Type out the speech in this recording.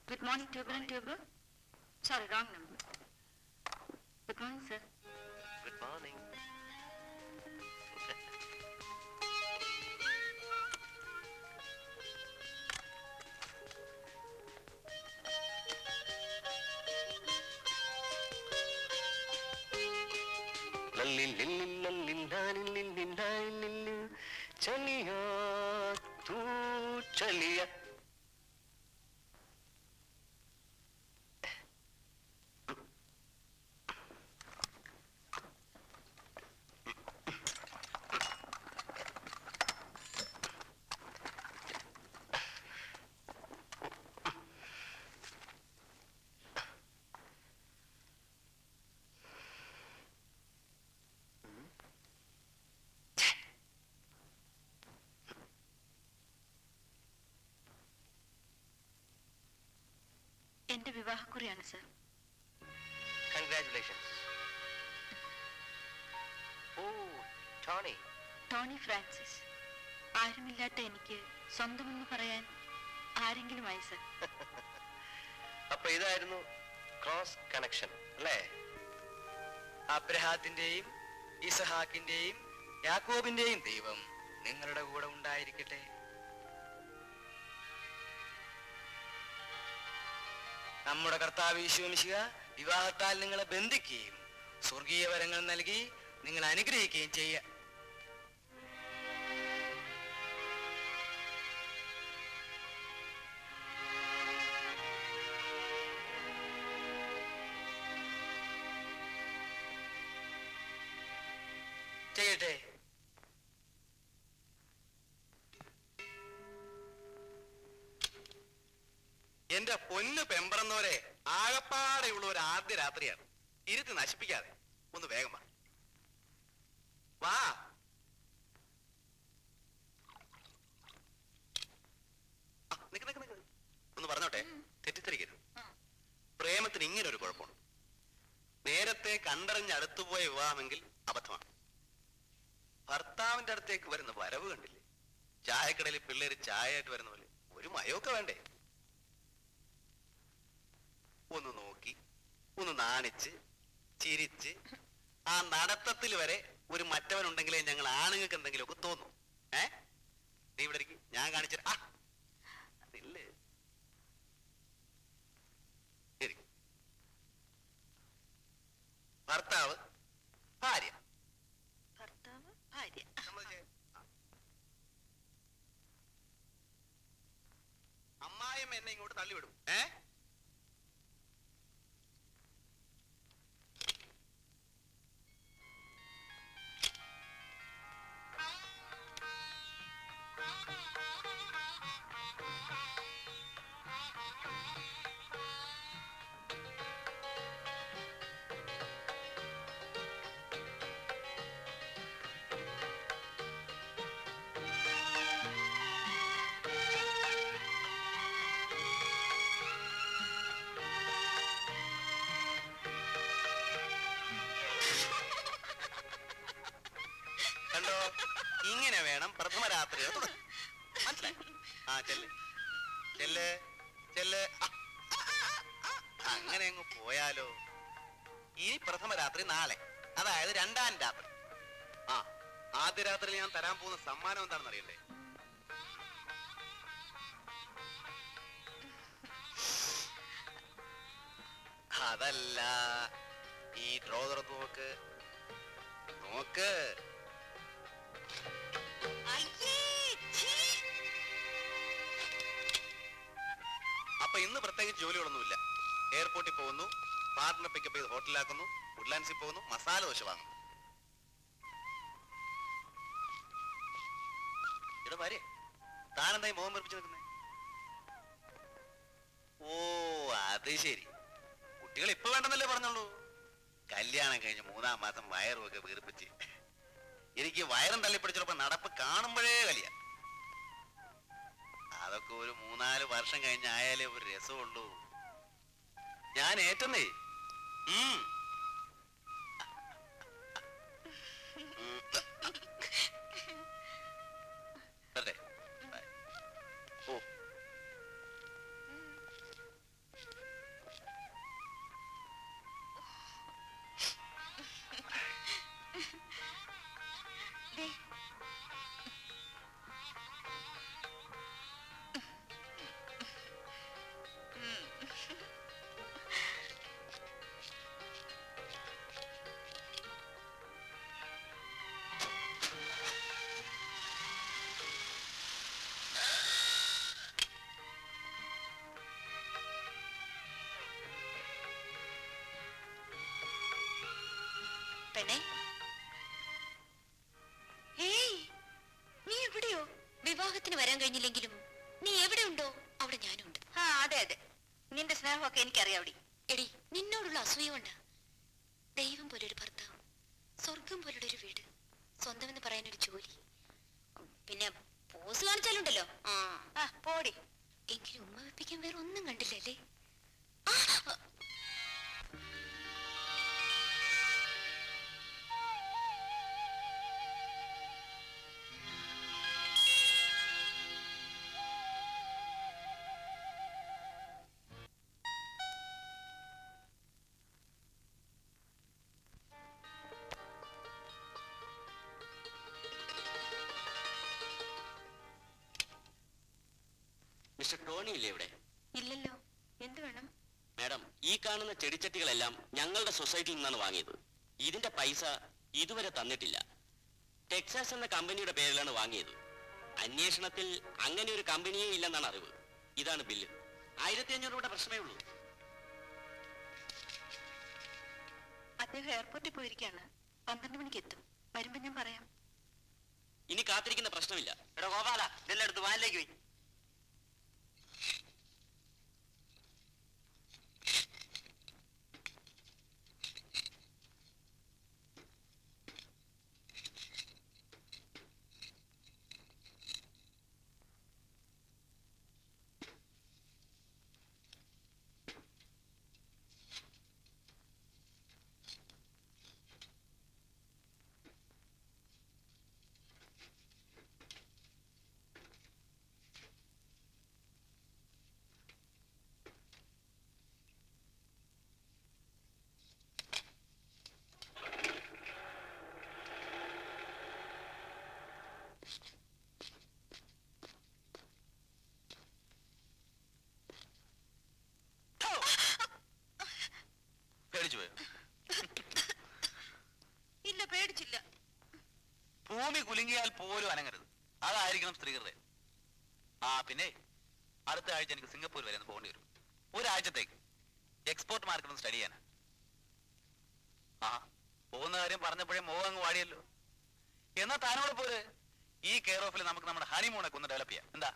Good morning, Tuber and Tuber. Sorry, wrong number. Good morning, sir. Good morning. चलिया तू चलिया എന്റെ വിവാഹക്കുറിയാണ് sir. Congratulations. Oh, Tony. Tony Francis. ആരുമില്ലാത്ത എനിക്ക് സ്വന്തമെന്ന് പറയാൻ ആരെങ്കിലുമായി സർ. അപ്പൊ ഇതായിരുന്നു ക്രോസ് കണക്ഷൻ അല്ലേ? അബ്രഹാത്തിന്റെയും ഇസഹാക്കിന്റെയും യാക്കോബിന്റെയും ദൈവം നിങ്ങളുടെ കൂടെ ഉണ്ടായിരിക്കട്ടെ. നമ്മുടെ കർത്താവ് യേശു മിശിഹ വിവാഹത്താൽ നിങ്ങളെ ബന്ധിക്കുകയും സ്വർഗീയ വരങ്ങൾ നൽകി നിങ്ങളെ അനുഗ്രഹിക്കുകയും ചെയ്യുക. ചെയ്യട്ടെ. എന്റെ പൊന്ന് പെമ്പറന്നോരെ, ആകപ്പാടെയുള്ള ഒരു ആദ്യ രാത്രിയാണ്. ഇരുത്തി നശിപ്പിക്കാതെ ഒന്ന് വേഗം വാ. വാ. നിക്ക് നിക്ക് നിക്ക്. ഒന്ന് പറഞ്ഞോട്ടെ, തെറ്റിദ്ധരിക്കരുത്. പ്രേമത്തിന് ഇങ്ങനെ ഒരു കുഴപ്പമുണ്ട്. നേരത്തെ കണ്ടറിഞ്ഞ് അടുത്തുപോയ വിവാഹമെങ്കിൽ അബദ്ധമാണ്. ഭർത്താവിന്റെ അടുത്തേക്ക് വരുന്ന വരവ് കണ്ടില്ലേ? ചായക്കടയിൽ പിള്ളേര് ചായയായിട്ട് വരുന്ന പോലെ ഒരു മയമൊക്കെ വേണ്ടേ? ഒന്ന് നോക്കി, ഒന്ന് നാണിച്ച്, ചിരിച്ച്, ആ നടത്തത്തിൽ വരെ ഒരു മറ്റവനുണ്ടെങ്കിലേ ഞങ്ങൾ ആണുങ്ങൾക്ക് എന്തെങ്കിലുമൊക്കെ തോന്നും. നീ ഇവിടെ ഇരിക്കും, ഞാൻ കാണിച്ചു. അതില്ലേ ഭർത്താവ് ഭാര്യ. ഭർത്താവ് ഭാര്യ. അമ്മായിയമ്മ എന്നെ ഇങ്ങോട്ട് തള്ളിവിടും. കണ്ടോ, ഇങ്ങനെ വേണം പ്രഥമ രാത്രി. മനസ്സിലായി? ചെല്ല് ചെല്ല് ചെല്ല്. അങ്ങനെ അങ്ങ് പോയാലോ? ഈ പ്രഥമ രാത്രി നാളെ, അതായത് രണ്ടാം രാത്രി. ആദ്യ രാത്രി ഞാൻ തരാൻ പോകുന്ന സമ്മാനം എന്താണെന്ന് അറിയണ്ടേ? അതല്ല, ഈ ഡ്രോ തുറന്ന് നോക്ക് നോക്ക്. അപ്പൊ ഇന്ന് പ്രത്യേകിച്ച് ജോലികളൊന്നുമില്ല. എയർപോർട്ടിൽ പോകുന്നു, പാർട്ട്ണർ പിക്കപ്പ് ചെയ്ത് ഹോട്ടലിലാക്കുന്നു, വുഡ്ലാൻഡ്സിൽ പോകുന്നു, മസാല ദോശ വാങ്ങുന്നു. ഇവിടെ ഭാര്യ താനെന്തായി മോഹം വെറുപ്പിച്ച് നിൽക്കുന്നേ? ഓ, അത് ശരി. കുട്ടികൾ ഇപ്പൊ വേണ്ടെന്നല്ലേ പറഞ്ഞോളൂ. കല്യാണം കഴിഞ്ഞ് 3-ാം മാസം വയറുമൊക്കെ വീർപ്പിച്ച് എനിക്ക് വയറും തള്ളിപ്പിടിച്ചപ്പോ നടപ്പ് കാണുമ്പോഴേ കലിയ. അതൊക്കെ ഒരു 3-4 വർഷം കഴിഞ്ഞായാലേ ഒരു രസമുള്ളൂ. ഞാൻ ഏറ്റന്നേ. ഓ, പെണ്ണേ, ഏയ്, നീ എവിടെയോ? വിവാഹത്തിന് വരാൻ കഴിഞ്ഞില്ലെങ്കിലും നീ എവിടെ ഉണ്ടോ അവിടെ ഞാനുണ്ട്. ആ അതെ അതെ, നിന്റെ സ്നേഹമൊക്കെ എനിക്കറിയാവടി. എടി, നിന്നോടുള്ള അസൂയ കൊണ്ടാ. ദൈവം പോലൊരു ഭർത്താവ്, സ്വർഗം പോലുള്ളൊരു വീട്, സ്വന്തം എന്ന് പറയാനൊരു ജോലി, പിന്നെ പോസ് കാണിച്ചാലുണ്ടല്ലോ. ആ പോടി. എങ്കിലും ഉമ്മ വെപ്പിക്കാൻ വേറെ ഒന്നും കണ്ടില്ലല്ലേ? മിസ്റ്റർ ടോണി ഇല്ലേ ഇവിടെ? ഇല്ലല്ലോ, എന്ത് വേണം? മാഡം, ഈ കാണുന്ന ചെടിച്ചട്ടികളെല്ലാം ഞങ്ങളുടെ സൊസൈറ്റിയിൽ നിന്നാണ് വാങ്ങിയത്. ഇതിന്റെ പൈസ ഇതുവരെ തന്നിട്ടില്ല. ടെക്സാസ് എന്ന കമ്പനിയുടെ പേരിലാണ് വാങ്ങിയത്. അന്വേഷണത്തിൽ അങ്ങനെ ഒരു കമ്പനിയേ ഇല്ലെന്നാണ് അറിവ്. ഇതാണ് ബില്ല്. 1500 രൂപയുടെ പ്രശ്നമേ ഉള്ളൂ. അദ്ദേഹം എയർപോർട്ടിൽ പോയിരിക്കാണ്. 12 മണിക്ക് എത്തും. വരുമ്പോ ഞാൻ പറയാം. ഇനി കാത്തിരിക്കുന്ന പ്രശ്നമില്ല. എടാ ഗോപാല, ഇതെല്ലാം എടുത്ത് വാനിലേക്ക് പോയി. പേടിച്ചു പോയോ? ഇല്ല, പേടിച്ചില്ല. ഭൂമി കുലുങ്ങിയാൽ പോലും അനങ്ങരുത്. അതായിരിക്കണം സ്ത്രീകളുടെ. ആ പിന്നെ അടുത്ത ആഴ്ച എനിക്ക് സിംഗപ്പൂർ വരെ ഒന്ന് പോകേണ്ടി വരും. ഒരാഴ്ചത്തേക്ക് എക്സ്പോർട്ട് മാർക്കറ്റ് ഒന്ന് സ്റ്റഡി ചെയ്യാനാ. ആ പോകുന്ന കാര്യം പറഞ്ഞപ്പോഴേ മോഹം അങ്ങ് വാടിയല്ലോ. എന്നാ താനോട് പോരെ. ഈ കെയർ ഓഫിൽ നമുക്ക് നമ്മുടെ ഹണിമൂണൊക്കെ ഒന്ന് ഡെവലപ്പ് ചെയ്യാം. എന്താ?